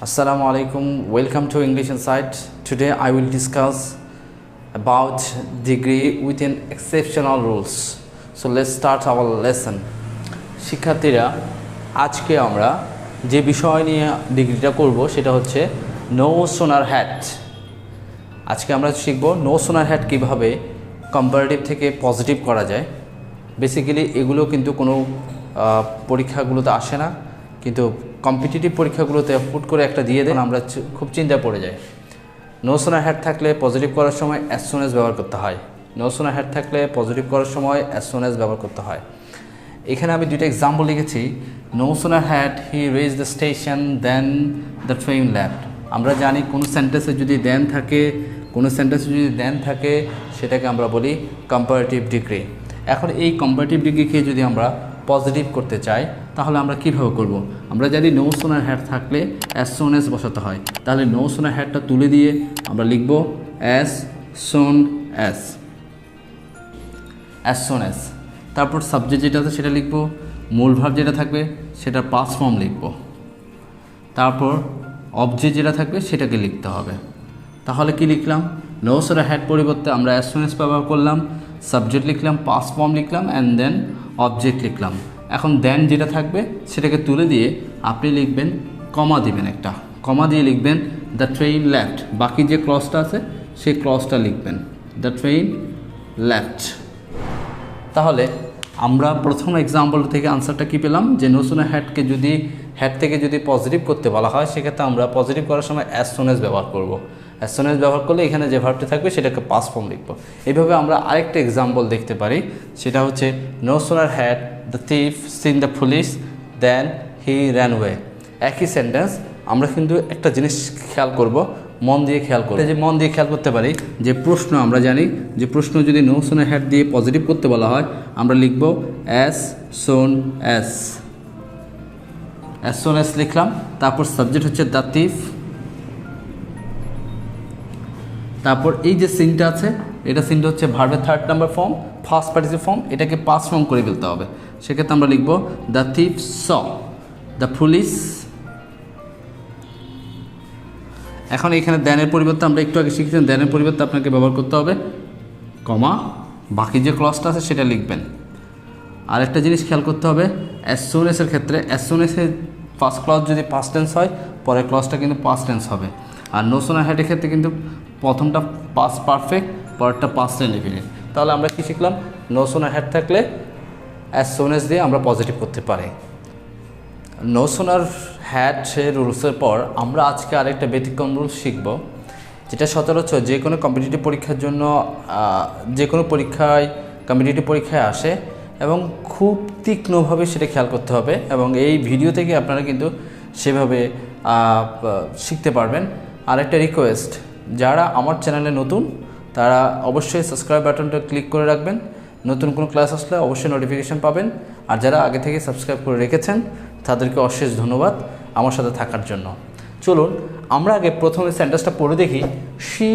Assalamu alaikum. Welcome to English Insight. Today I will discuss about degree within exceptional rules. So let's start our lesson. শিক্ষার্থীরা আজকে আমরা যে বিষয় নিয়ে ডিগ্রিটা করব সেটা হচ্ছে নো সোনার হ্যাট। আজকে আমরা শিখব নো সোনার হ্যাট কিভাবে কম্পারেটিভ থেকে পজিটিভ করা যায়। বেসিক্যালি এগুলো কিন্তু কোনো পরীক্ষাগুলোতে আসে না, কিন্তু কম্পিটিটিভ পরীক্ষাগুলোতে হুট করে একটা দিয়ে দেন আমরা খুব চিন্তা পড়ে যাই। নো সোনার হ্যাট থাকলে পজিটিভ করার সময় অ্যাজ সুন অ্যাজ ব্যবহার করতে হয়। নো সোনার হ্যাট থাকলে পজিটিভ করার সময় অ্যাজ সুন অ্যাজ ব্যবহার করতে হয়। এখানে আমি দুটো এক্সাম্পল লিখেছি। No sooner had he reached the station then the train left. আমরা জানি কোনো সেন্টেন্সে যদি দেন থাকে সেটাকে আমরা বলি কম্পারেটিভ ডিগ্রি। এখন এই কম্পারেটিভ ডিগ্রিকে যদি আমরা পজিটিভ করতে চাই তাহলে আমরা কীভাবে করব? আমরা জানি নো সোনার হ্যাট থাকলে অ্যাজ সুন অ্যাজ বসাতে হয়, তাহলে নো সোনার হ্যাটটা তুলে দিয়ে আমরা লিখব অ্যাজ সুন অ্যাজ। তারপর সাবজেক্ট যেটা আছে সেটা লিখব, মূল ভার্ব যেটা থাকবে সেটা পাস্ট ফর্ম লিখব, তারপর অবজেক্ট যেটা থাকবে সেটাকে লিখতে হবে। তাহলে কি লিখলাম? নো সোনার হ্যাট পরিবর্তে আমরা অ্যাজ সুন অ্যাজ ব্যবহার করলাম, সাবজেক্ট লিখলাম, পাস্ট ফর্ম লিখলাম অ্যান্ড দেন অবজেক্ট লিখলাম। এখন দেন যেটা থাকবে সেটাকে তুলে দিয়ে আপনি লিখবেন কমা দিবেন, একটা কমা দিয়ে লিখবেন দ্য ট্রেন লেফট। বাকি যে ক্লজটা আছে সেই ক্লজটা লিখবেন দ্য ট্রেন লেফট। তাহলে আমরা প্রথম এক্সাম্পল থেকে আনসারটা কী পেলাম যে নো সোনার হ্যাট থেকে যদি পজিটিভ করতে বলা হয় সেক্ষেত্রে আমরা পজিটিভ করার সময় অ্যাজ সুন অ্যাজ ব্যবহার করব। অ্যাজ সুন অ্যাজ ব্যবহার করলে এখানে যে ভার্বটি থাকবে সেটাকে পাস্ট ফর্ম লিখব। এইভাবে আমরা আরেকটা এক্সাম্পল দেখতে পারি, সেটা হচ্ছে no sooner had the thief seen the police then he ran away. একই সেন্টেন্স, আমরা কিন্তু একটা জিনিস খেয়াল করব, মন দিয়ে খেয়াল করতে পারি যে প্রশ্ন, আমরা জানি যে প্রশ্ন যদি নো সোনার হ্যাড দিয়ে পজিটিভ করতে বলা হয় আমরা লিখব অ্যাজ সুন অ্যাজ লিখলাম। তারপর সাবজেক্ট হচ্ছে দ্য থিফ, তারপর এই যে সিনটা আছে এটা সিনটা হচ্ছে ভার্বের third number form, first participle form, এটাকে পাস্ট ফর্ম করে ফেলতে হবে। সেক্ষেত্রে আমরা লিখব the thief saw the police. এখন এখানে দেনের পরিবর্তে আমরা একটু আগে শিখেছিলাম দেনের পরিবর্তে আপনাকে ব্যবহার করতে হবে কমা, বাকি যে ক্লজটা আছে সেটা লিখবেন। আর একটা জিনিস খেয়াল করতে হবে, অ্যাজ সুন অ্যাজের ক্ষেত্রে অ্যাজ সুন অ্যাজের ফার্স্ট ক্লজ যদি পাস্ট টেন্স হয় পরের ক্লজটা কিন্তু পাস্ট টেন্স হবে। আর নো সোনার হ্যাটের ক্ষেত্রে কিন্তু প্রথমটা পাস্ট পারফেক্ট, পরেরটা পাস্ট ইনডিফিনিট। তাহলে আমরা কি শিখলাম? নো সোনার হ্যাট থাকলে অ্যাজ সুন অ্যাজ দিয়ে আমরা পজিটিভ করতে পারি। নো সোনার হ্যাট রুলসের পর আমরা আজকে আরেকটা ব্যতিক্রম রুলস শিখব, যেটা সচরাচর যে কোনো কম্পিটিটিভ পরীক্ষার জন্য যে কোনো কম্পিটিটিভ পরীক্ষায় আসে এবং খুব তীক্ষ্ণভাবে সেটা খেয়াল করতে হবে এবং এই ভিডিও থেকে আপনারা কিন্তু সেভাবে শিখতে পারবেন। আর একটা রিকোয়েস্ট, যারা আমার চ্যানেলে নতুন তারা অবশ্যই সাবস্ক্রাইব বাটনটা ক্লিক করে রাখবেন, নতুন কোনো ক্লাস আসলে অবশ্যই নোটিফিকেশান পাবেন। আর যারা আগে থেকে সাবস্ক্রাইব করে রেখেছেন তাদেরকে অশেষ ধন্যবাদ আমার সাথে থাকার জন্য। চলুন আমরা আগে প্রথমে সেন্টেন্সটা পড়ে দেখি। She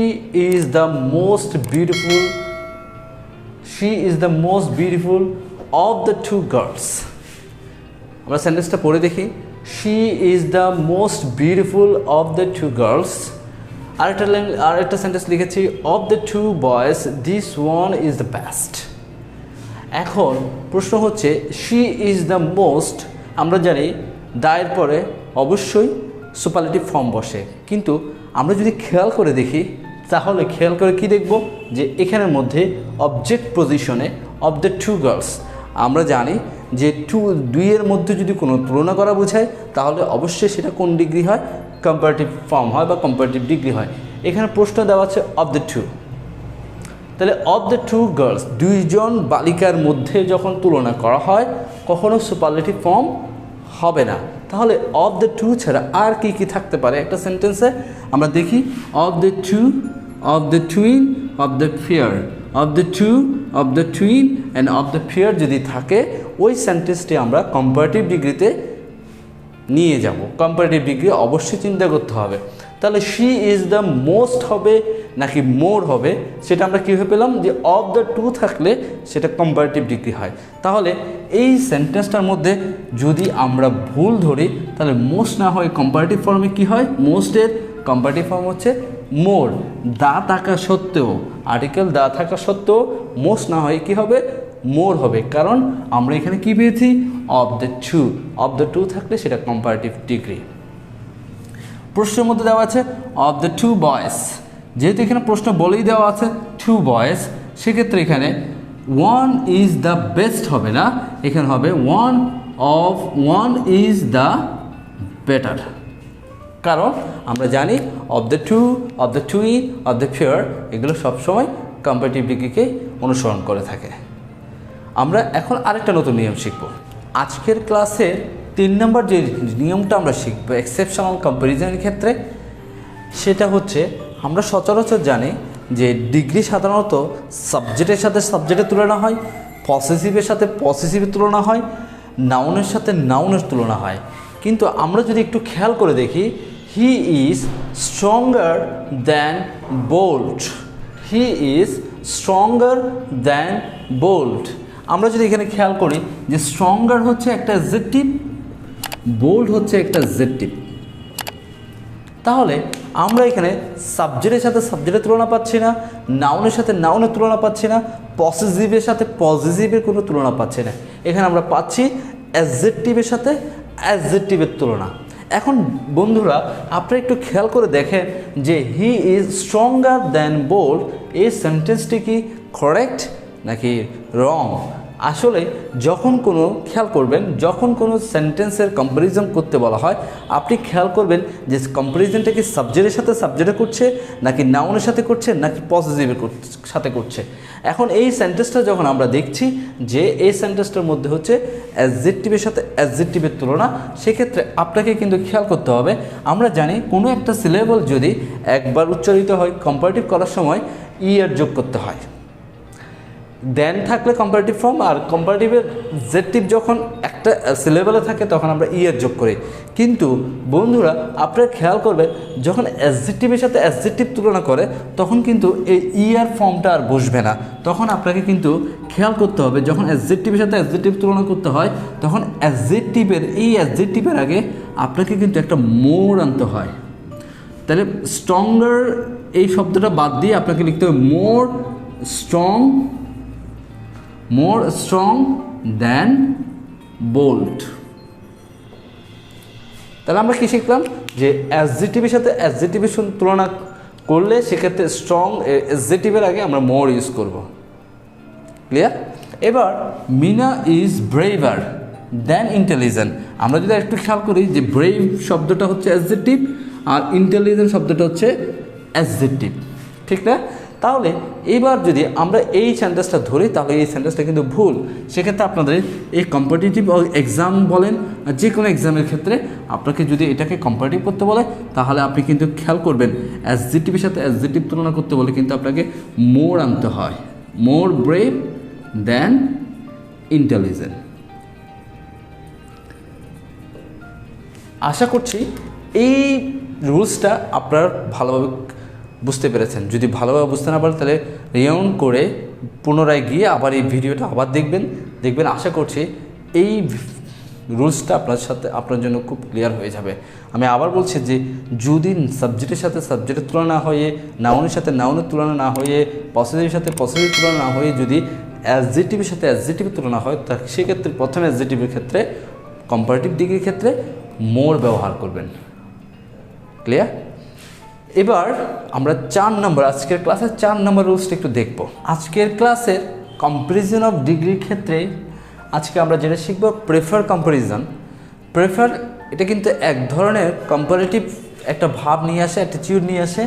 is the most beautiful of the two girls. আমরা সেন্টেন্সটা পড়ে দেখি। She is the most beautiful of the two girls. আরেকটা সেন্টেন্স লিখেছি, of the two boys this one is the best. এখন প্রশ্ন হচ্ছে শি ইজ দ্য মোস্ট, আমরা জানি দায়ের পরে অবশ্যই সুপারলেটিভ ফর্ম বসে, কিন্তু আমরা যদি খেয়াল করে দেখি তাহলে খেয়াল করে কি দেখব যে এখানের মধ্যে অবজেক্ট পজিশনে অফ দ্য টু গার্লস, আমরা জানি যে দুইয়ের মধ্যে যদি কোনো তুলনা করা বোঝায় তাহলে অবশ্যই সেটা কোন ডিগ্রি হয়? কম্পারেটিভ ফর্ম হয় বা কম্পারেটিভ ডিগ্রি হয়। এখানে প্রশ্ন দেওয়া আছে অফ দ্য টু, তাহলে অফ দ্য টু গার্লস, দুইজন বালিকার মধ্যে যখন তুলনা করা হয় কখনো সুপারলেটিভ ফর্ম হবে না। তাহলে অফ দ্য টু ছাড়া আর কি কি থাকতে পারে একটা সেন্টেন্সে? আমরা দেখি, of the two, of the twin, of the pair, of the two, of the twin and of the pair যদি থাকে ওই সেন্টেন্সটি আমরা কম্পারেটিভ ডিগ্রিতে নিয়ে যাব। কম্পারেটিভ ডিগ্রি অবশ্যই চিন্তা করতে হবে। তাহলে শি ইজ দ্য মোস্ট হবে নাকি মোর হবে, সেটা আমরা কীভাবে পেলাম যে অফ দ্য টু থাকলে সেটা কম্পারেটিভ ডিগ্রি হয়। তাহলে এই সেন্টেন্সটার মধ্যে যদি আমরা ভুল ধরি তাহলে মোস্ট না হয় কম্পারেটিভ ফর্মে কি হয়, মোস্টের কম্পারেটিভ ফর্ম হচ্ছে মোর। দা থাকা সত্ত্বেও, আর্টিকেল দা থাকা সত্ত্বেও মোস্ট না হয় কি হবে, মোর হবে, কারণ আমরা এখানে কি পেয়েছি, of the two. Of the two থাকলে সেটা কম্পারেটিভ ডিগ্রি। প্রশ্নের মধ্যে দেওয়া আছে অফ দ্য টু বয়েস, যেহেতু এখানে প্রশ্ন বলেই দেওয়া আছে টু বয়েস, সেক্ষেত্রে এখানে ওয়ান ইজ দ্য বেস্ট হবে না, এখানে হবে ওয়ান ইজ দ্য বেটার। কারণ আমরা জানি of the two, of the two, of the fear এগুলো সবসময় কম্পারেটিভ ডিগ্রিকে অনুসরণ করে থাকে। আমরা এখন আরেকটা নতুন নিয়ম শিখব। আজকের ক্লাসের 3 নম্বর যে নিয়মটা আমরা শিখব এক্সেপশনাল কম্প্যারিজনের ক্ষেত্রে, সেটা হচ্ছে আমরা সচরাচর জানি যে ডিগ্রি সাধারণত সাবজেক্টের সাথে সাবজেক্টের তুলনা হয়, পসেসিভের সাথে পসেসিভের তুলনা হয়, নাউনের সাথে নাউনের তুলনা হয়। কিন্তু আমরা যদি একটু খেয়াল করে দেখি, he is stronger than bold, he is stronger than bold. আমরা যদি এখানে খেয়াল করি যে স্ট্রঙ্গার হচ্ছে একটা অ্যাডজেক্টিভ, বোল্ড হচ্ছে একটা অ্যাডজেক্টিভ, তাহলে আমরা এখানে সাবজেক্টের সাথে সাবজেক্টের তুলনা পাচ্ছি না, নাউনের সাথে নাউনের তুলনা পাচ্ছি না, পসেসিভের সাথে পজিটিভের কোনো তুলনা পাচ্ছি না। এখানে আমরা পাচ্ছি অ্যাডজেক্টিভের সাথে অ্যাডজেক্টিভের তুলনা। এখন বন্ধুরা আপনারা একটু খেয়াল করে দেখেন যে he is stronger than bold, এই সেন্টেন্সটি কি কারেক্ট নাকি রং? আসলে যখন কোনো খেয়াল করবেন, যখন কোনো সেন্টেন্সের কম্প্যারিজন করতে বলা হয়, আপনি খেয়াল করবেন যে কম্প্যারিজনটা কি সাবজেক্টের সাথে সাবজেক্টে করছে, নাকি নাউনের সাথে করছে, নাকি পজিটিভের সাথে করছে। এখন এই সেন্টেন্সটা যখন আমরা দেখছি যে এই সেন্টেন্সটার মধ্যে হচ্ছে অ্যাডজেক্টিভের সাথে অ্যাডজেক্টিভের তুলনা, সেক্ষেত্রে আপনাকে কিন্তু খেয়াল করতে হবে, আমরা জানি কোনো একটা সিলেবল যদি একবার উচ্চারিত হয় কম্পারেটিভ করার সময় ইয়ার যোগ করতে হয়, দেন থাকলে কম্পারেটিভ ফর্ম, আর কম্পারেটিভের অ্যাডজেক্টিভ যখন একটা সিলেবেলে থাকে তখন আমরা ইয়ার যোগ করি। কিন্তু বন্ধুরা আপনারা খেয়াল করবেন যখন অ্যাডজেক্টিভের সাথে অ্যাডজেক্টিভ তুলনা করে তখন কিন্তু এই ইয়ার ফর্মটা আর বসবে না। তখন আপনাকে কিন্তু খেয়াল করতে হবে যখন অ্যাডজেক্টিভের সাথে অ্যাডজেক্টিভ তুলনা করতে হয় তখন অ্যাডজেক্টিভের আগে আপনাকে কিন্তু একটা মোর আনতে হয়। তাহলে স্ট্রঙ্গার এই শব্দটা বাদ দিয়ে আপনাকে লিখতে হবে মোর স্ট্রং দ্যান বোল্ড। তাহলে আমরা কি শিখলাম যে অ্যাডজেক্টিভের সাথে অ্যাডজেক্টিভের তুলনা করলে সেক্ষেত্রে স্ট্রং অ্যাডজেক্টিভের আগে আমরা মোর ইউজ করব। ক্লিয়ার? এবার Meena is braver than intelligent. আমরা যদি একটু খেয়াল করি যে ব্রেভ শব্দটা হচ্ছে অ্যাডজেক্টিভ আর ইন্টেলিজেন্ট শব্দটা হচ্ছে অ্যাডজেক্টিভ, ঠিক না? তাহলে এবার যদি আমরা এই সেন্টেন্সটা ধরি তাহলে এই সেন্টেন্সটা কিন্তু ভুল। সেক্ষেত্রে আপনাদের এই কম্পিটিটিভ এক্সাম বলেন যে কোনো এক্সামের ক্ষেত্রে আপনাকে যদি এটাকে কম্পারেটিভ করতে বলে তাহলে আপনি কিন্তু খেয়াল করবেন অ্যাডজেক্টিভের সাথে অ্যাডজেক্টিভ তুলনা করতে বলে কিন্তু আপনাকে মোর আনতে হয়, মোর ব্রেভ দ্যান ইন্টেলিজেন্ট। আশা করছি এই রুলসটা আপনারা ভালোভাবে বুঝতে পেরেছেন। যদি ভালোভাবে বুঝতে না পারেন তাহলে রিউন্ড করে পুনরায় গিয়ে আবার এই ভিডিওটা আবার দেখবেন আশা করছি এই রুলসটা আপনার জন্য খুব ক্লিয়ার হয়ে যাবে। আমি আবার বলছি যে যদি সাবজেক্টের সাথে সাবজেক্টের তুলনা না হয়ে, নাউনের সাথে নাউনের তুলনা না হয়ে, পসেসিভের সাথে পসেসিভ তুলনা না হয়ে যদি অ্যাডজেক্টিভের সাথে অ্যাডজেক্টিভের তুলনা হয় তা সেক্ষেত্রে প্রথমে অ্যাডজেক্টিভের ক্ষেত্রে কম্পারেটিভ ডিগ্রির ক্ষেত্রে মোর ব্যবহার করবেন। ক্লিয়ার? এবার আমরা আজকের ক্লাসের 4 নম্বর রুলসটা একটু দেখব। আজকের ক্লাসের কম্পারিজন অফ ডিগ্রির ক্ষেত্রে আজকে আমরা যেটা শিখব প্রেফার কম্পারিজন। প্রেফার এটা কিন্তু এক ধরনের কম্পারেটিভ একটা ভাব নিয়ে আসে, অ্যাটিটিউড নিয়ে আসে।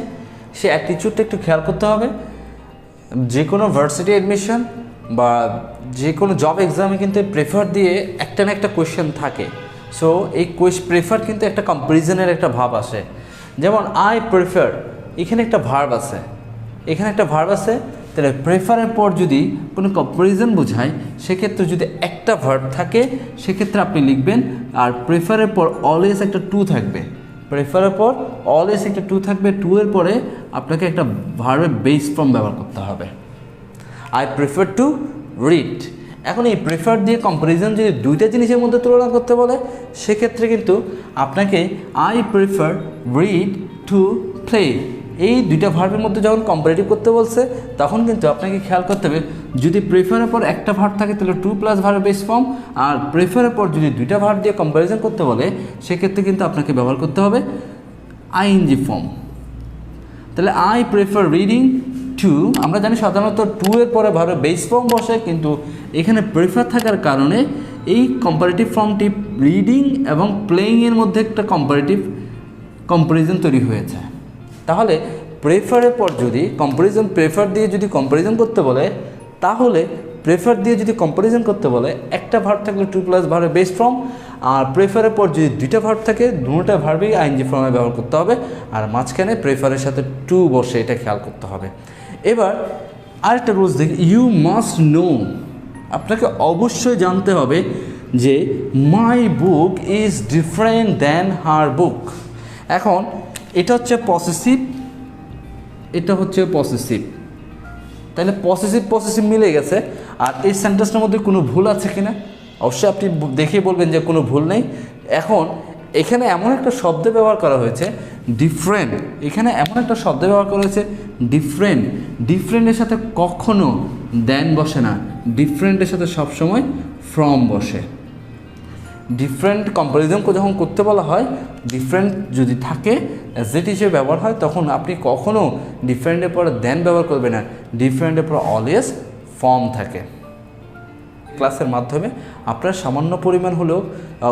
সে অ্যাটিটিউডটা একটু খেয়াল করতে হবে। যে কোনো ভার্সিটি অ্যাডমিশন বা যে কোনো জব এক্সামে কিন্তু প্রেফার দিয়ে একটা না একটা কোয়েশ্চেন থাকে। সো এই প্রেফার কিন্তু একটা কম্পারিজনের একটা ভাব আসে। যেমন আই প্রেফার, এখানে একটা ভার্ব আছে, তাহলে প্রেফারের পর যদি কোনো কম্পারিজন বোঝায় সেক্ষেত্রে যদি একটা ভার্ব থাকে সেক্ষেত্রে আপনি লিখবেন, আর প্রেফারের পর অলওয়েজ একটা টু থাকবে। প্রেফারের পর অলওয়েজ একটা টু থাকবে, টু এর পরে আপনাকে একটা ভার্বের বেস ফর্ম ব্যবহার করতে হবে। I prefer to read. এখন এই প্রেফার দিয়ে কম্পারিজন যদি দুইটা জিনিসের মধ্যে তুলনা করতে বলে, সেক্ষেত্রে কিন্তু আপনাকে I prefer read to play, এই দুইটা ভার্বের মধ্যে যখন কম্পারেটিভ করতে বলছে তখন কিন্তু আপনাকে খেয়াল করতে হবে, যদি প্রেফারের পর একটা ভার্ব থাকে তাহলে to plus verb base form, আর প্রেফারের পর যদি দুইটা ভার্ব দিয়ে কম্পারিজন করতে বলে সেক্ষেত্রে কিন্তু আপনাকে ব্যবহার করতে হবে আইএনজি ফর্ম। তাহলে আই প্রেফার রিডিং টু, আমরা জানি সাধারণত টু এর পরে ভার্বের বেস ফর্ম বসে, কিন্তু এখানে প্রেফার থাকার কারণে এই কম্পারেটিভ ফর্মটি রিডিং এবং প্লেয়িংয়ের মধ্যে একটা কম্পারিজন তৈরি হয়েছে। তাহলে প্রেফারের পর যদি প্রেফার দিয়ে যদি কম্পারিজন করতে বলে, তাহলে প্রেফার দিয়ে যদি কম্পারিজন করতে বলে একটা ভার্ব থাকলে টু প্লাস ভার্বের বেস ফর্ম, আর প্রেফারের পর যদি দুইটা ভার্ব থাকে দুটোটা ভার্বেই আইএনজি ফর্মে ব্যবহার করতে হবে, আর মাঝখানে প্রেফারের সাথে টু বসে, এটা খেয়াল করতে হবে। এবার আরেকটা রুলস দেখি, ইউ মাস্ট নো, আপনাকে অবশ্যই জানতে হবে যে my book is different than her book. এখন এটা হচ্ছে পসেসিভ, এটা হচ্ছে পসেসিভ, তাহলে পসেসিভ মিলে গেছে। আর এই সেন্টেন্সটার মধ্যে কোনো ভুল আছে কিনা অবশ্যই আপনি দেখে বলবেন যে কোনো ভুল নেই। এখন এখানে এমন একটা শব্দ ব্যবহার করা হয়েছে ডিফারেন্ট, এখানে এমন একটা শব্দ ব্যবহার করা হয়েছে ডিফারেন্ট। ডিফারেন্টের সাথে কখনো দেন বসে না, ডিফারেন্টের সাথে সবসময় ফ্রম বসে। ডিফারেন্ট কম্পারিজন যখন করতে বলা হয়, ডিফারেন্ট যদি থাকে অ্যাডজেক্টিভ হিসেবে ব্যবহার হয়, তখন আপনি কখনও ডিফারেন্টের পরে দেন ব্যবহার করবেন না, ডিফারেন্টের পর অলওয়েজ ফর্ম থাকে। ক্লাসের মাধ্যমে আপনারা সামান্য পরিমাণ হলেও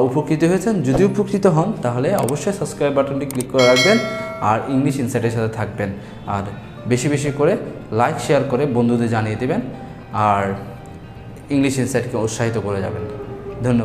উপকৃত হয়েছেন। যদি উপকৃত হন তাহলে অবশ্যই সাবস্ক্রাইব বাটনটি ক্লিক করে রাখবেন আর ইংলিশ ইনসাইটের সাথে থাকবেন, আর বেশি বেশি করে লাইক শেয়ার করে বন্ধুদের জানিয়ে দেবেন, আর ইংলিশ ইনসাইটকে উৎসাহিত করে যাবেন।